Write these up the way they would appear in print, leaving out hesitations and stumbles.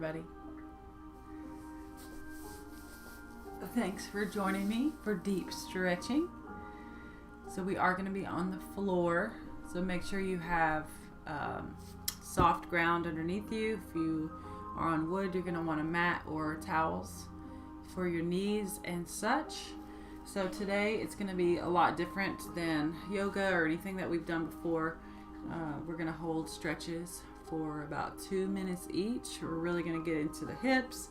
everybody. Thanks for joining me for deep stretching. So we are going to be on the floor. So make sure you have soft ground underneath you. If you are on wood, you're going to want a mat or towels for your knees and such. So today it's going to be a lot different than yoga or anything that we've done before. We're going to hold stretches for about 2 minutes each. We're really going to get into the hips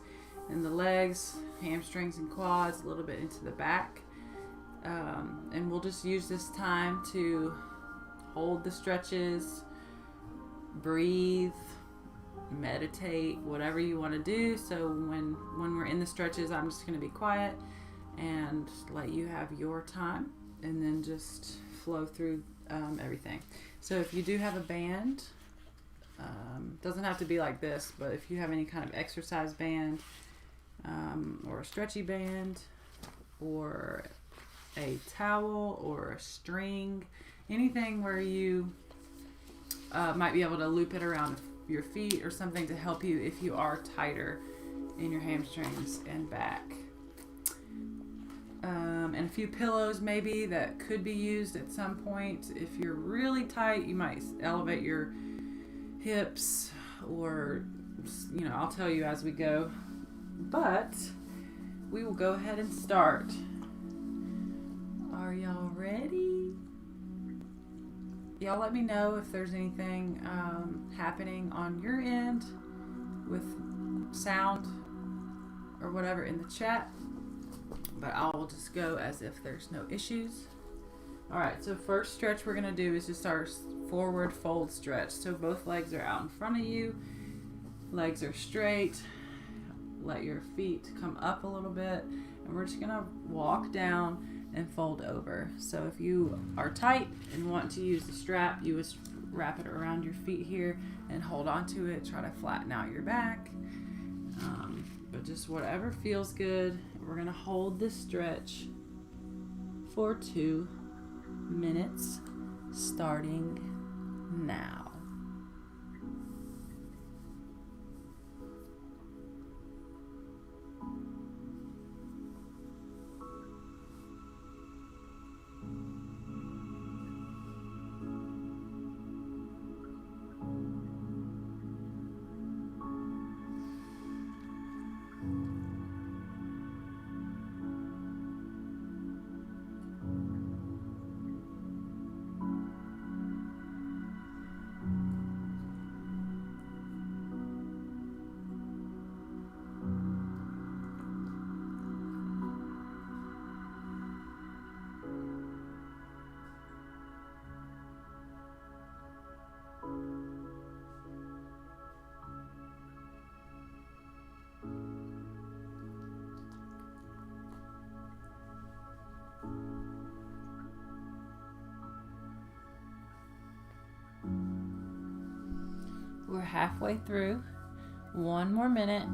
and the legs, hamstrings and quads, a little bit into the back. And we'll just use this time to hold the stretches, breathe, meditate, whatever you want to do. So when we're in the stretches, I'm just going to be quiet and let you have your time and then just flow through everything. So if you do have a band, doesn't have to be like this, but if you have any kind of exercise band or a stretchy band or a towel or a string, anything where you might be able to loop it around your feet or something to help you if you are tighter in your hamstrings and back. And a few pillows maybe that could be used at some point. If you're really tight, you might elevate your hips, or I'll tell you as we go. But we will go ahead and start. Are y'all ready? Y'all let me know if there's anything happening on your end with sound or whatever in the chat. But I'll just go as if there's no issues. Alright, so first stretch we're going to do is just our forward fold stretch. So both legs are out in front of you. Legs are straight. Let your feet come up a little bit. And we're just going to walk down and fold over. So if you are tight and want to use the strap, you just wrap it around your feet here and hold on to it. Try to flatten out your back. But just whatever feels good. We're going to hold this stretch for 2 minutes starting now. We're halfway through. 1 more minute.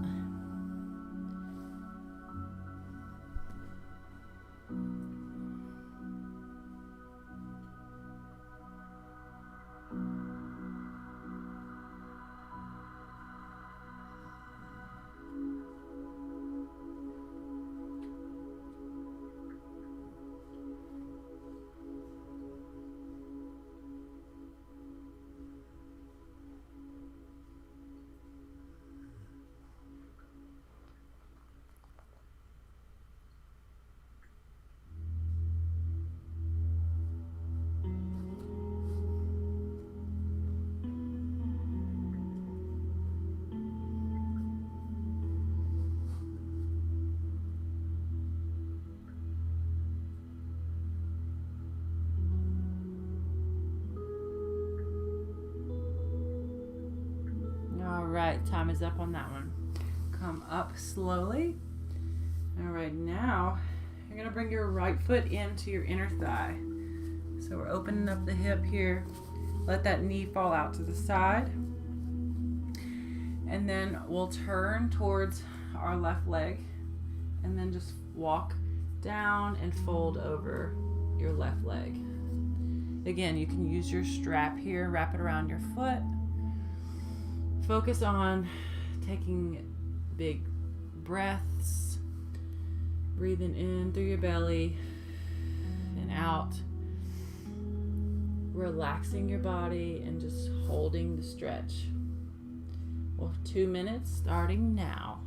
Alright, time is up on that one. Come up slowly. Alright, now you're going to bring your right foot into your inner thigh. So we're opening up the hip here. Let that knee fall out to the side. And then we'll turn towards our left leg. And then just walk down and fold over your left leg. Again, you can use your strap here, wrap it around your foot. Focus on taking big breaths, breathing in through your belly and out, relaxing your body and just holding the stretch. Well, 2 minutes starting now.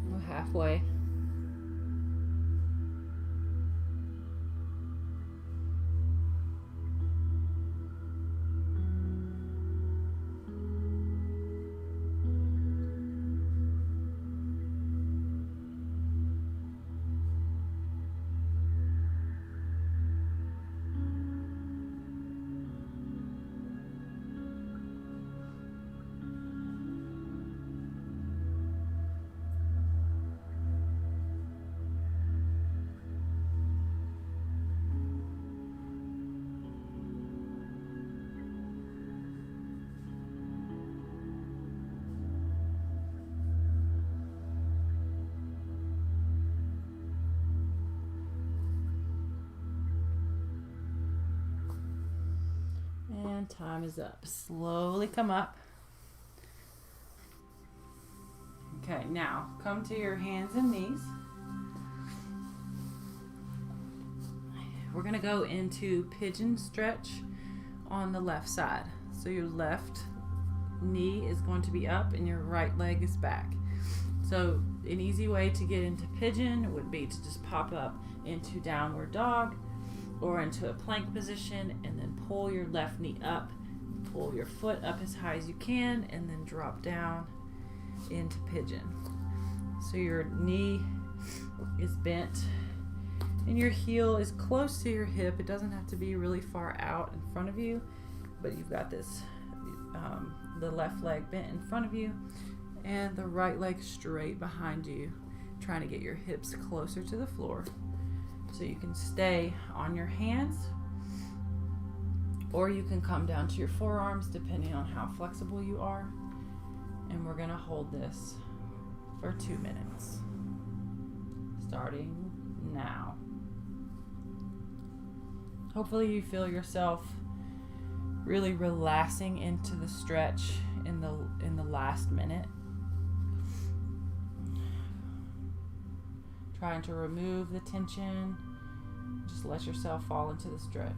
We're halfway. And time is up. Slowly come up. Okay, now come to your hands and knees. We're going to go into pigeon stretch on the left side. So your left knee is going to be up and your right leg is back. So an easy way to get into pigeon would be to just pop up into downward dog or into a plank position and then pull your left knee up, pull your foot up as high as you can, and then drop down into pigeon. So your knee is bent and your heel is close to your hip. It doesn't have to be really far out in front of you, but you've got this, the left leg bent in front of you and the right leg straight behind you, trying to get your hips closer to the floor. So you can stay on your hands or you can come down to your forearms depending on how flexible you are. And we're going to hold this for 2 minutes, starting now. Hopefully you feel yourself really relaxing into the stretch in the last minute. Trying to remove the tension. Just let yourself fall into the stretch.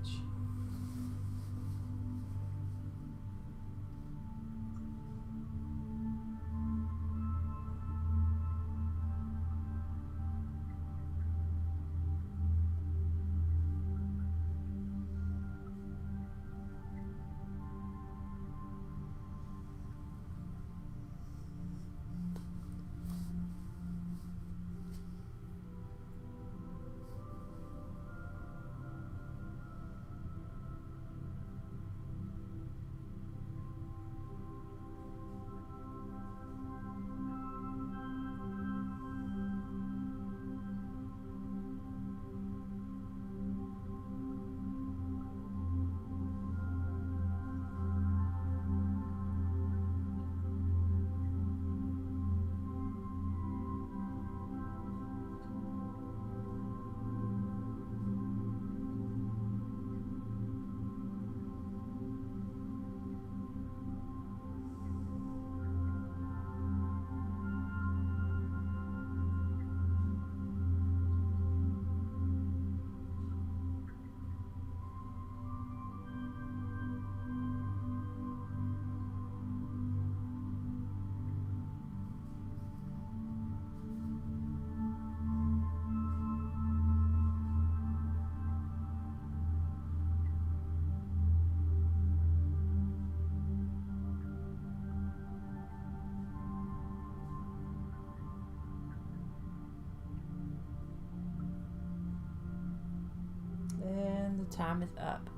time is up.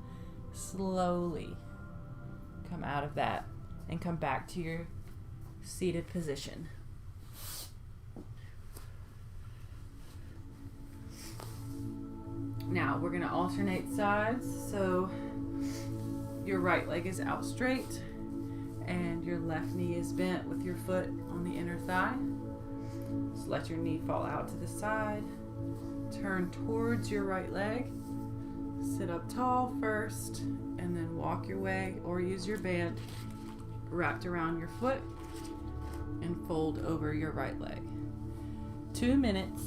Slowly come out of that and come back to your seated position. Now we're going to alternate sides. So your right leg is out straight and your left knee is bent with your foot on the inner thigh. Just let your knee fall out to the side. Turn towards your right leg. Sit up tall first and then walk your way or use your band wrapped around your foot and fold over your right leg. 2 minutes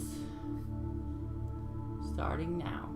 starting now.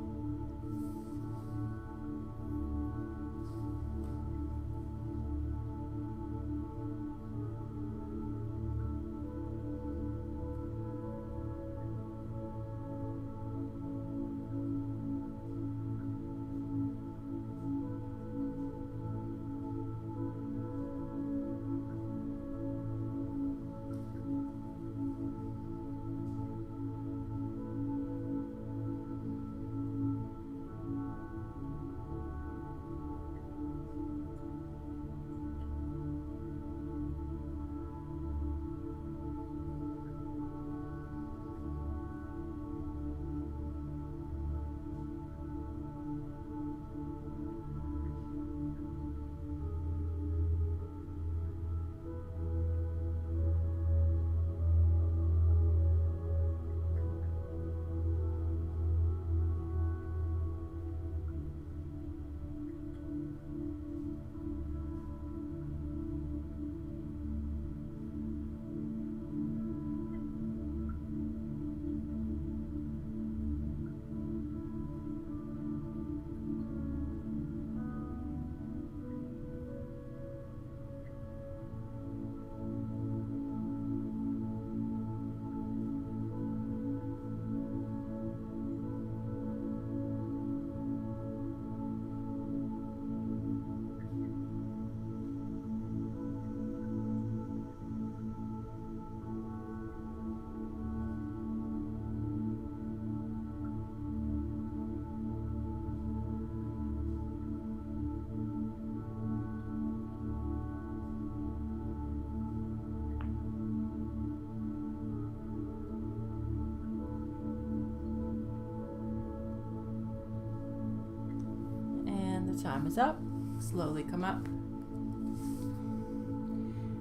Time is up. Slowly come up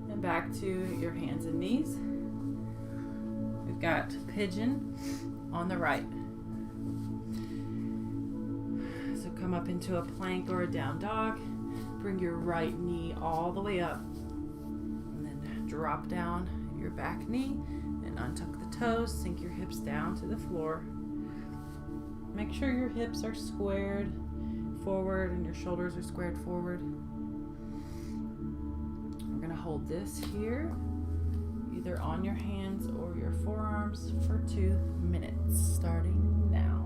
and back to your hands and knees. We've got pigeon on the right. So come up into a plank or a down dog. Bring your right knee all the way up and then drop down your back knee and untuck the toes. Sink your hips down to the floor. Make sure your hips are squared forward and your shoulders are squared forward. We're going to hold this here, either on your hands or your forearms for 2 minutes, starting now.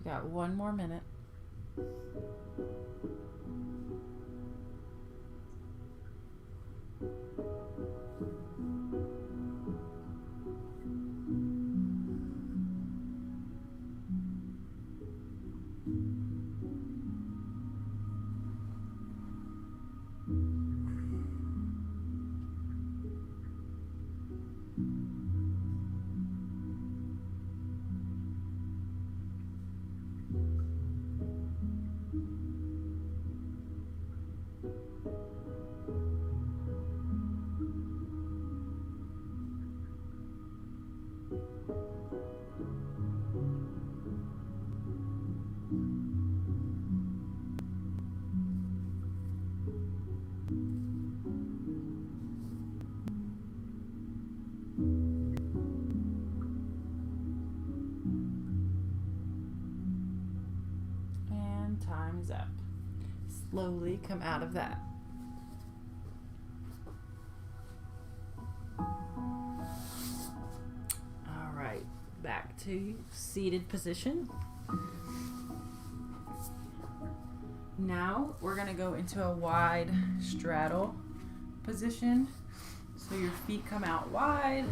We've got 1 more minute. And time is up. Slowly come out of that. All right, back to seated position. Now we're gonna go into a wide straddle position. So your feet come out wide,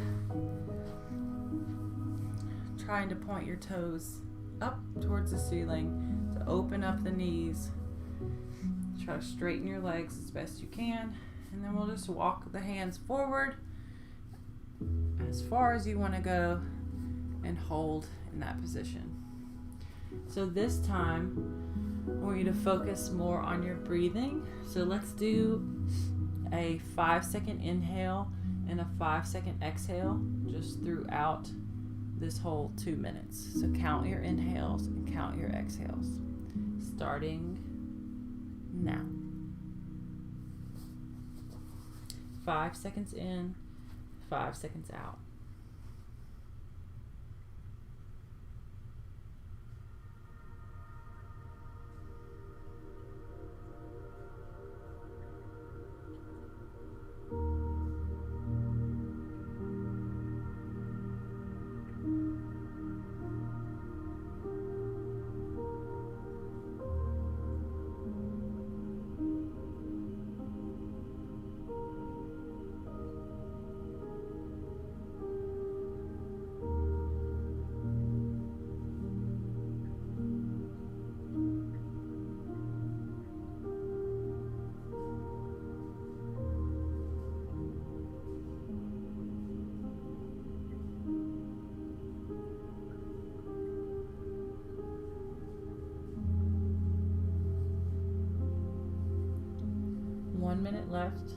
trying to point your toes up towards the ceiling to open up the knees. Try to straighten your legs as best you can, and then we'll just walk the hands forward as far as you want to go and hold in that position. So this time I want you to focus more on your breathing. So let's do a 5-second inhale and a 5-second exhale just throughout this whole 2 minutes. So count your inhales and count your exhales, starting now. 5 seconds in, 5 seconds out. One minute left.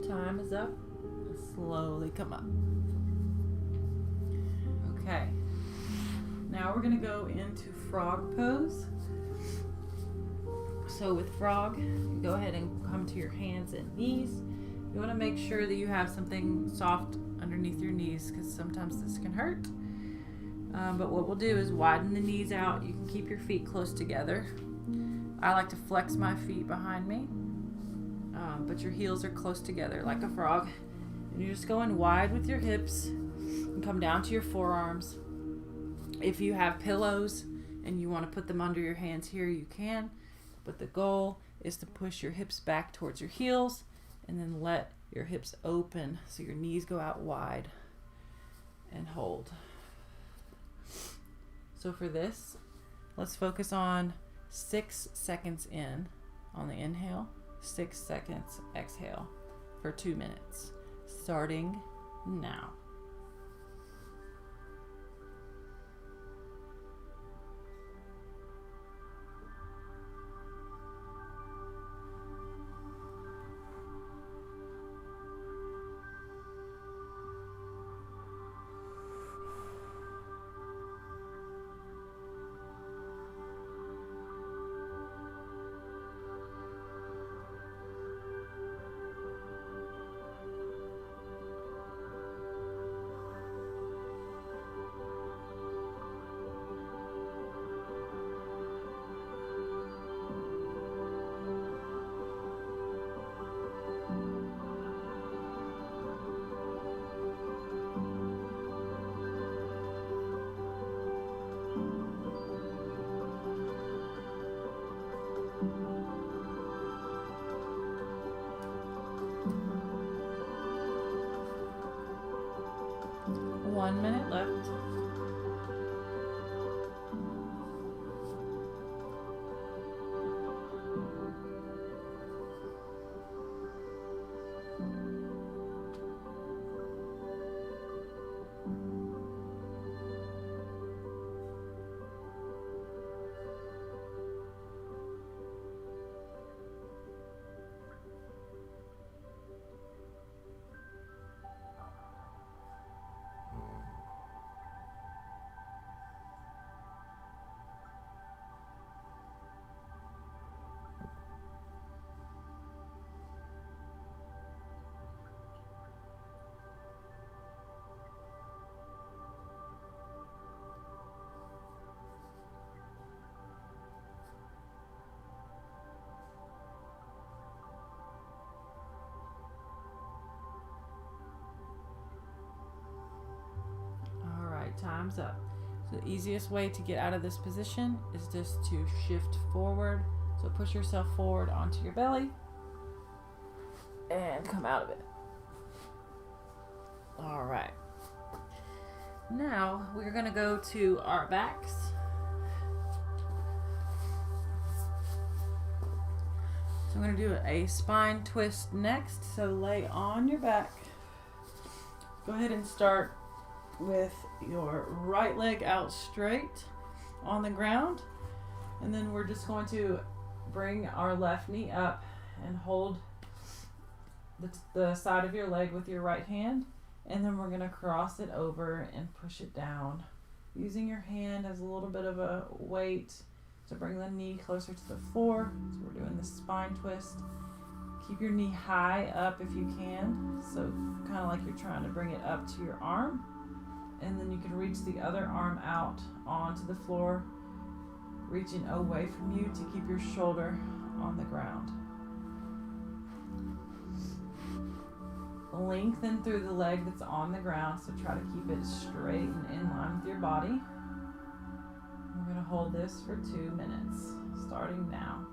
Time is up. Slowly come up. Okay. Now we're going to go into frog pose. So with frog, you go ahead and come to your hands and knees. You want to make sure that you have something soft underneath your knees because sometimes this can hurt. But what we'll do is widen the knees out. You can keep your feet close together. I like to flex my feet behind me. But your heels are close together like a frog. And you're just going wide with your hips and come down to your forearms. If you have pillows and you want to put them under your hands here, you can. But the goal is to push your hips back towards your heels and then let your hips open so your knees go out wide and hold. So for this, let's focus on 6 seconds in on the inhale, 6 seconds exhale for 2 minutes, starting now. 1 minute left. Time's up. So the easiest way to get out of this position is just to shift forward. So push yourself forward onto your belly and come out of it. All right. Now we're going to go to our backs. So I'm going to do a spine twist next. So lay on your back. Go ahead and start with your right leg out straight on the ground, and then we're just going to bring our left knee up and hold the side of your leg with your right hand, and then we're going to cross it over and push it down using your hand as a little bit of a weight to bring the knee closer to the floor. So we're doing the spine twist. Keep your knee high up if you can, so kind of like you're trying to bring it up to your arm. And then you can reach the other arm out onto the floor, reaching away from you to keep your shoulder on the ground. Lengthen through the leg that's on the ground, so try to keep it straight and in line with your body. We're going to hold this for 2 minutes, starting now.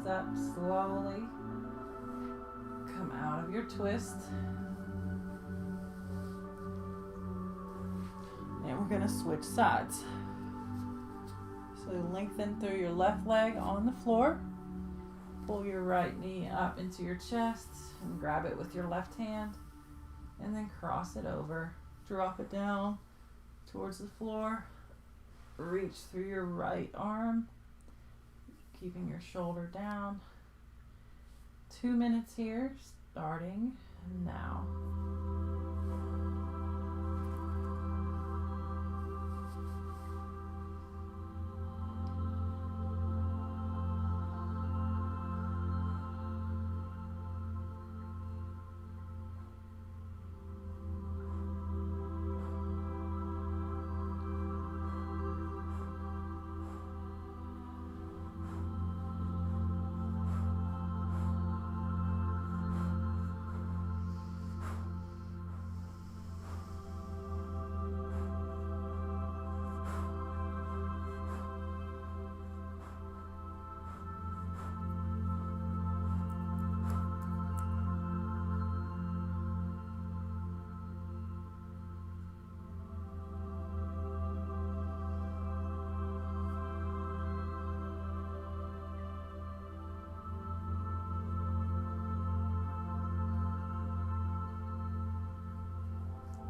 Up slowly, come out of your twist, and we're going to switch sides. So lengthen through your left leg on the floor, pull your right knee up into your chest and grab it with your left hand, and then cross it over, drop it down towards the floor, reach through your right arm, keeping your shoulder down. 2 minutes here, starting now.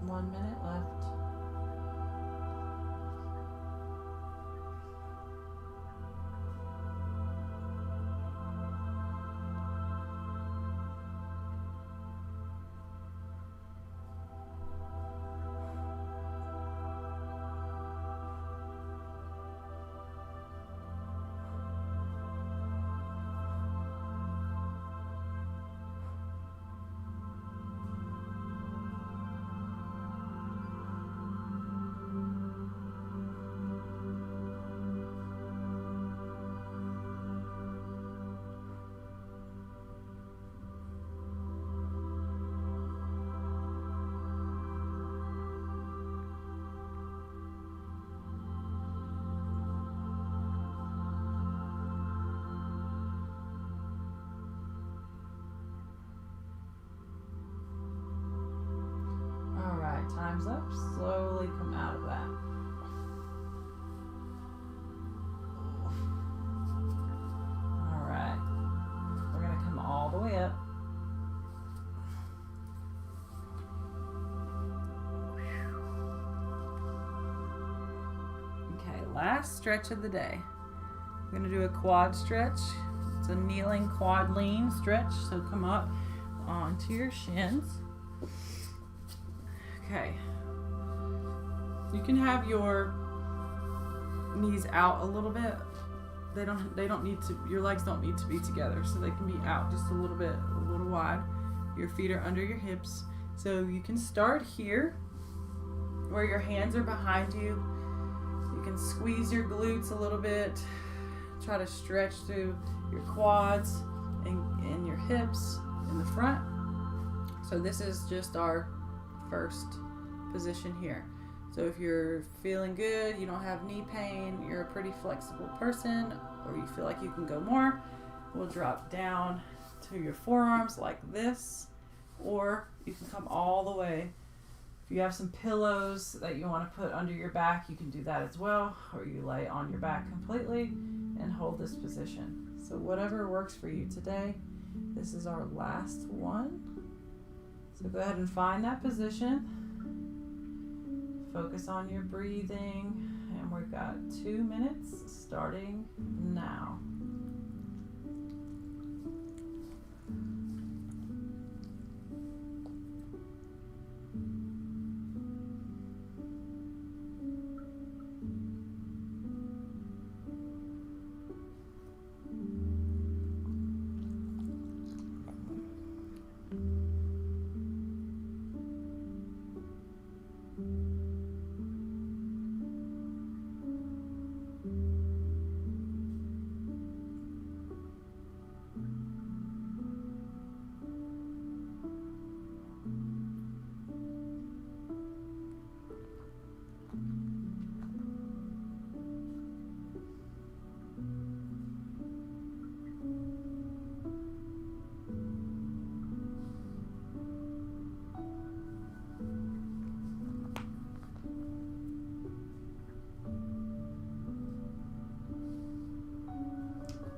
1 minute left. Alright, time's up. Slowly come out of that. Alright, we're going to come all the way up. Okay, last stretch of the day. We're going to do a quad stretch. It's a kneeling quad lean stretch, so come up onto your shins. Okay, you can have your knees out a little bit. They don't need to, your legs don't need to be together, so they can be out just a little bit, a little wide. Your feet are under your hips. So you can start here where your hands are behind you. You can squeeze your glutes a little bit. Try to stretch through your quads and your hips in the front. So this is just our first position here. So if you're feeling good, you don't have knee pain, you're a pretty flexible person, or you feel like you can go more, we'll drop down to your forearms like this, or you can come all the way. If you have some pillows that you want to put under your back, you can do that as well, or you lay on your back completely and hold this position. So whatever works for you today. This is our last one. So go ahead and find that position. Focus on your breathing. And we've got 2 minutes starting now.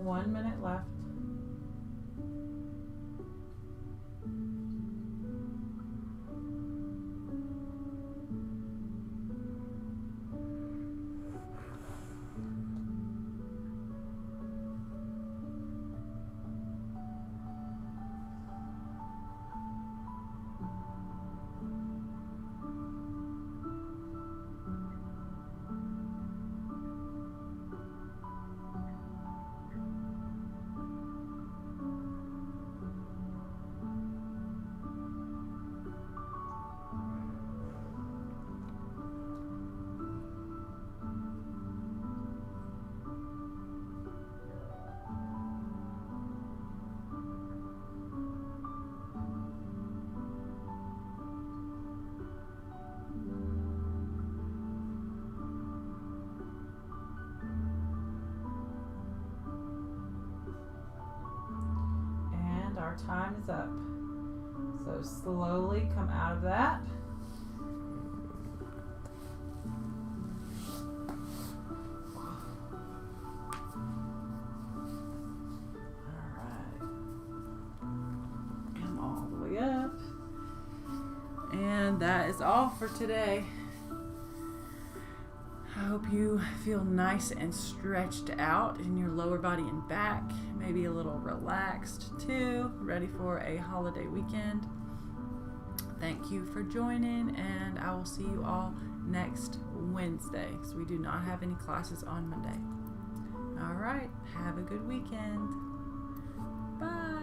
One minute left. Our time is up. So slowly come out of that. Alright. Come all the way up. And that is all for today. I hope you feel nice and stretched out in your lower body and back, maybe a little relaxed too, ready for a holiday weekend. Thank you for joining, and I will see you all next Wednesday, because we do not have any classes on Monday. All right, have a good weekend. Bye.